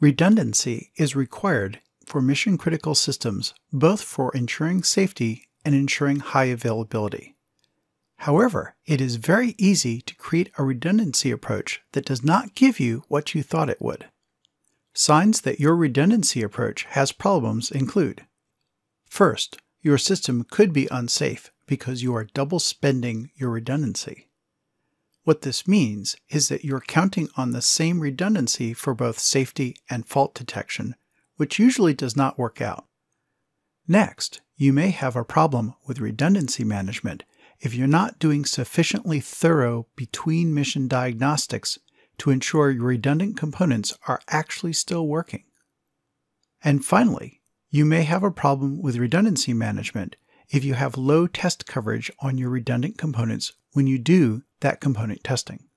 Redundancy is required for mission-critical systems, both for ensuring safety and ensuring high availability. However, it is very easy to create a redundancy approach that does not give you what you thought it would. Signs that your redundancy approach has problems include: first, your system could be unsafe because you are double spending your redundancy. What this means is that you're counting on the same redundancy for both safety and fault detection, which usually does not work out. Next, you may have a problem with redundancy management if you're not doing sufficiently thorough between-mission diagnostics to ensure your redundant components are actually still working. And finally, you may have a problem with redundancy management if you have low test coverage on your redundant components when you do that component testing.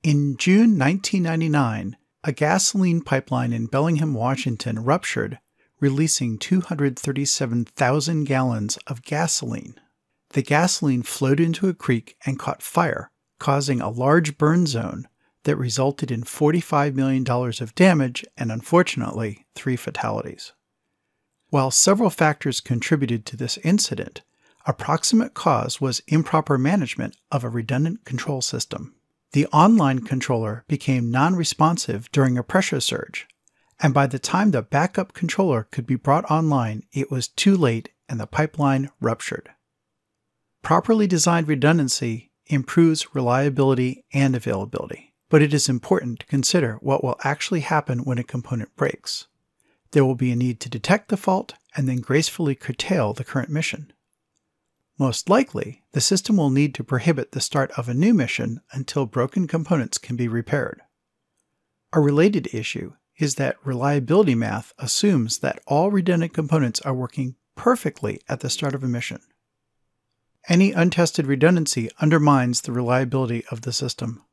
In June 1999, a gasoline pipeline in Bellingham, Washington ruptured, releasing 237,000 gallons of gasoline. The gasoline flowed into a creek and caught fire, causing a large burn zone that resulted in $45 million of damage and, unfortunately, 3 fatalities. While several factors contributed to this incident, a proximate cause was improper management of a redundant control system. The online controller became non-responsive during a pressure surge, and by the time the backup controller could be brought online, it was too late and the pipeline ruptured. Properly designed redundancy improves reliability and availability, but it is important to consider what will actually happen when a component breaks. There will be a need to detect the fault and then gracefully curtail the current mission. Most likely, the system will need to prohibit the start of a new mission until broken components can be repaired. A related issue is that reliability math assumes that all redundant components are working perfectly at the start of a mission. Any untested redundancy undermines the reliability of the system.